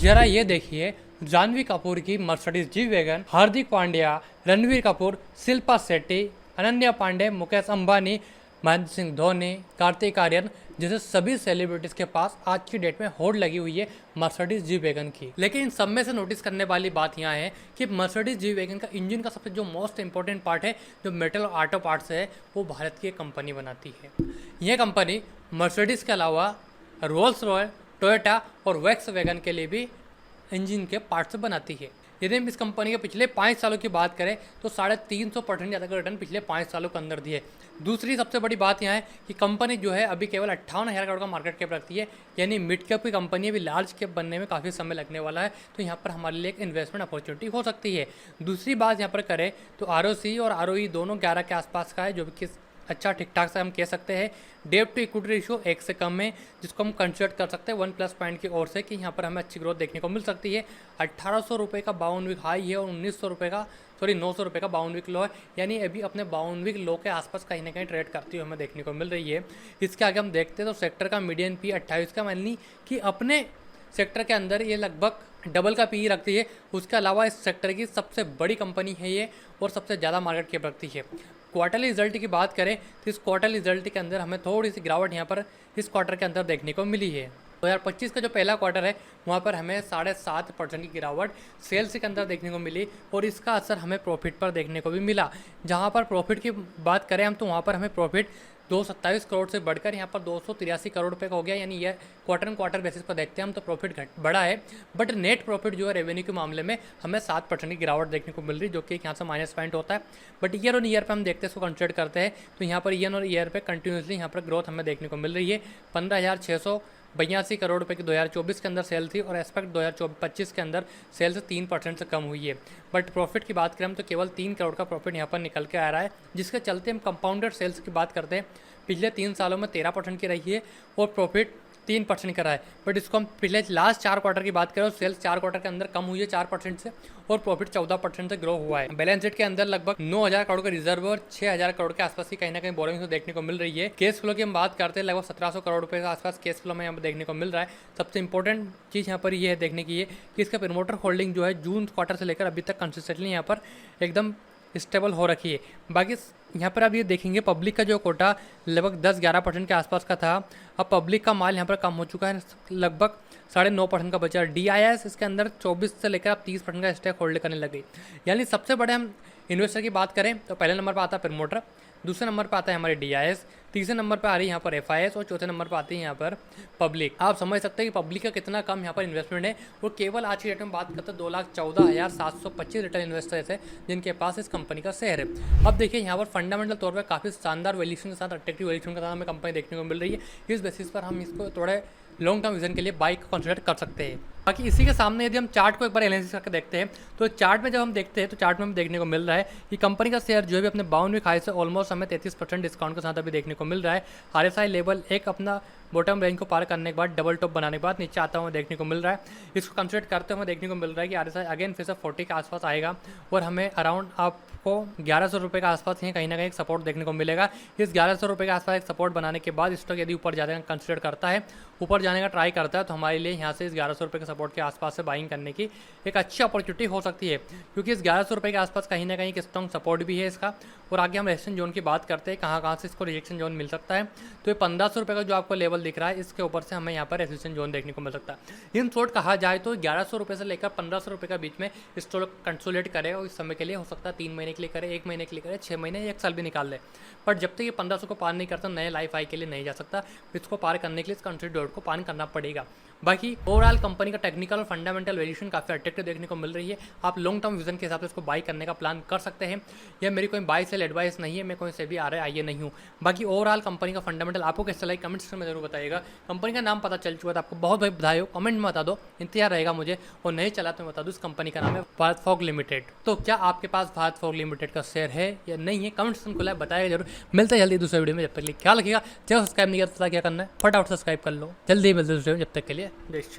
जरा ये देखिए, जानवी कपूर की Mercedes G wagon, Hardik Pandya, Ranveer Kapoor, Shilpa Shetty, Ananya Pandey, Mukesh Ambani, Mahendra Singh Dhoni, Kartik Aaryan जैसे सभी सेलिब्रिटीज के पास आज की डेट में होड़ लगी हुई है मर्सिडीज जी वैगन की। लेकिन इन सब में से नोटिस करने वाली बात यहाँ है कि मर्सिडीज जी वैगन का इंजन का सबसे जो मोस्ट इंपॉर्टेंट पार्ट है, जो मेटल और ऑटो पार्ट्स है, वो भारत की एक कंपनी बनाती है। यह कंपनी मर्सिडीज के अलावा रोल्स रॉयल, टोयोटा और वैक्स वैगन के लिए भी इंजन के पार्ट्स बनाती है। यदि हम इस कंपनी के पिछले 5 सालों की बात करें तो 350% ज़्यादा का रिटर्न पिछले 5 सालों के अंदर दिए। दूसरी सबसे बड़ी बात यहाँ है कि कंपनी जो है अभी केवल 58,000 करोड़ का मार्केट कैप रखती है, यानी मिड कैप की कंपनी अभी लार्ज कैप बनने में काफ़ी समय लगने वाला है, तो यहाँ पर हमारे लिए एक इन्वेस्टमेंट अपॉर्चुनिटी हो सकती है। दूसरी बात यहाँ पर करें तो ROC और ROE दोनों 11 के आसपास का है, जो कि अच्छा ठीक ठाक से हम कह सकते हैं। डेट टू इक्विटी रेशियो 1 से कम है, जिसको हम कंसिडर कर सकते हैं 1+ पॉइंट की ओर से कि यहाँ पर हमें अच्छी ग्रोथ देखने को मिल सकती है। 1800 रुपये का 52 वीक हाई है और 900 रुपये का 52 वीक लो है, यानी अभी अपने 52 वीक लो के आसपास कहीं ना कहीं ट्रेड करती हुई हमें देखने को मिल रही है। इसके आगे हम देखते हैं तो सेक्टर का मीडियन पी 28 का, यानी कि अपने सेक्टर के अंदर ये लगभग डबल का पी रखती है। उसके अलावा इस सेक्टर की सबसे बड़ी कंपनी है ये और सबसे ज़्यादा मार्केट कैप रखती है। क्वार्टरली रिजल्ट की बात करें तो इस क्वार्टरली रिजल्ट के अंदर हमें थोड़ी सी गिरावट यहाँ पर इस क्वार्टर के अंदर देखने को मिली है। 2025 का जो पहला क्वार्टर है वहाँ पर हमें 7.5% की गिरावट सेल्स के अंदर देखने को मिली और इसका असर हमें प्रॉफिट पर देखने को भी मिला। जहाँ पर प्रॉफिट की बात करें हम तो वहाँ पर हमें प्रॉफिट 227 करोड़ से बढ़कर यहाँ पर 283 करोड़ रुपये का हो गया, यानी यह क्वार्टर बेसिस पर देखते हैं हम तो प्रॉफिट बढ़ा है। बट नेट प्रॉफिट जो है रेवेन्यू के मामले में हमें 7% की गिरावट देखने को मिल रही, जो कि यहाँ से माइनस पॉइंट होता है। बट ईयर ऑन ईयर पे हम देखते हैं, इसको कंसिडर करते हैं तो यहाँ पर ईयर ऑन ईयर पे कंटिन्यूसली यहाँ पर ग्रोथ हमें देखने को मिल रही है। 15,682 करोड़ रुपये की 2024 के अंदर सेल थी और एक्सपेक्ट 2025 के अंदर सेल्स 3% से कम हुई है। बट प्रॉफिट की बात करें तो केवल 3 करोड़ का प्रॉफिट यहाँ पर निकल के आ रहा है, जिसके चलते हम कंपाउंडेड सेल्स की बात करते हैं। पिछले 3 सालों में 13% की रही है और प्रॉफिट 3% का रहा है। बट इसको हम पिछले लास्ट 4 क्वार्टर की बात करें तो सेल्स 4 क्वार्टर के अंदर कम हुई है 4% से और प्रॉफिट 14% से ग्रो हुआ है। बैलेंस शीट के अंदर लगभग 9,000 करोड़ का रिजर्व और 6,000 करोड़ के आसपास की कहीं ना कहीं बोरिंग देखने को मिल रही है। केस फ्लो की हम बात करते हैं, लगभग 1700 करोड़ रुपये के आसपास केस फ्लो में यहाँ पर देखने को मिल रहा है। सबसे इंपॉर्टेंट चीज़ यहाँ पर ये है देखने की है कि इसका प्रमोटर होल्डिंग जो है जून क्वार्टर से लेकर अभी तक कंसिस्टेंटली यहाँ पर एकदम स्टेबल हो रखी है। बाकी यहाँ पर आप ये देखेंगे पब्लिक का जो कोटा लगभग 10-11% के आसपास का था, अब पब्लिक का माल यहाँ पर कम हो चुका है, लगभग 9.5% का बचा। DIS इसके अंदर 24 से लेकर आप 30% का स्टेक होल्ड करने लगे। यानी सबसे बड़े हम इन्वेस्टर की बात करें तो पहले नंबर पर आता है प्रमोटर, दूसरे नंबर पर आता है हमारे DIS, तीसरे नंबर पर आ रही है यहाँ पर FIS और चौथे नंबर पर आती है यहाँ पर पब्लिक। आप समझ सकते हैं कि पब्लिक का कितना कम यहाँ पर इन्वेस्टमेंट है और केवल आज की डेट में बात करते हैं 2,14,725 रिटेल इन्वेस्टर्स है जिनके पास इस कंपनी का शेयर है। अब देखिए यहाँ पर फंडामेंटल तौर पर काफ़ी शानदार वैल्यूएशन के साथ, अट्रैक्टिव वैल्यूएशन के साथ हमें कंपनी देखने को मिल रही है। इस बेसिस पर हम इसको थोड़े लॉन्ग टर्म विजन के लिए बाइक कंसिडर कर सकते हैं। बाकी इसी के सामने यदि हम चार्ट को एक बार एनालिसिस करके देखते हैं तो चार्ट में जब हम देखते हैं तो चार्ट में हमें देखने को मिल रहा है कि कंपनी का शेयर जो है अपने 52 वीक हाई से ऑलमोस्ट हमें 33% डिस्काउंट के साथ अभी देखने को मिल रहा है। RSI लेवल एक अपना बॉटम रेंज को पार करने के बाद डबल टॉप बनाने के बाद नीचे आता हुआ देखने को मिल रहा है। इसको कंसिडर करते हुए देखने को मिल रहा है कि RSI अगेन फिर से 40 के आसपास आएगा और हमें अराउंड आपको 1100 रुपये के आसपास ही कहीं ना कहीं एक सपोर्ट देखने को मिलेगा। इस 1100 रुपये के आसपास एक सपोर्ट बनाने के बाद स्टॉक यदि ऊपर जाने का कंसिडर करता है, ऊपर जाने का ट्राई करता है, तो हमारे लिए यहाँ से इस 1100 रुपये के सपोर्ट के आसपास से बाइंग करने की एक अच्छी अपॉर्चुनिटी हो सकती है, क्योंकि इस 1100 रुपये के आसपास कहीं ना कहीं एक स्ट्रॉन्ग सपोर्ट भी है इसका। और आगे हम रेजिस्टेंस जोन की बात करते हैं, कहाँ से इसको रिजेक्शन जोन मिल सकता है। तो ये 1500 रुपये का जो आपको लेवल दिख रहा है, इसके ऊपर से हमें यहाँ पर रेजिस्टेंस जोन देखने को मिल सकता है। इन शॉर्ट कहा जाए तो 1100 रुपये से लेकर 1500 रुपये के बीच में स्टॉक कंसोलिडेट करे और इस समय के लिए हो सकता है 3 महीने के लिए करे, 1 महीने के लिए करे, 6 महीने, 1 साल भी निकाल ले। बट जब तक ये 1500 को पार नहीं करता, नए लाइफ हाई के लिए नहीं जा सकता। इसको पार करने के लिए इस कंट्री डॉट को पार करना पड़ेगा। बाकी ओवरऑल कंपनी का टेक्निकल और फंडामेंटल वैल्यूएशन काफ़ी अट्रैक्टिव देखने को मिल रही है। आप लॉन्ग टर्म विजन के हिसाब से इसको बाई करने का प्लान कर सकते हैं। यह मेरी कोई बाई सेल एडवाइस नहीं है, मैं कोई से भी RIA नहीं हूँ। बाकी ओवरऑल कंपनी का फंडामेंटल आपको कैसा लगे कमेंट सेक्शन में जरूर बताइएगा। कंपनी का नाम पता चल चुका था आपको, बहुत बहुत बधाई हो, कमेंट में बता दो, इंतजार रहेगा मुझे। और नहीं चला तो मैं बता दूँ, इस कंपनी का नाम है भारत फॉग लिमिटेड। तो क्या आपके पास भारत फॉग लिमिटेड का शेयर है या नहीं है, कमेंट सेक्शन खुला है, बताइएगा जरूर। मिलते हैं जल्दी दूसरे वीडियो में, जब तक के लिए ख्याल रखिएगा। चैनल सब्सक्राइब नहीं किया तो क्या करना है, फटाफट सब्सक्राइब कर लो। जल्दी मिलते हैं दूसरे वीडियो में, जब तक के लिए जय श्री राम।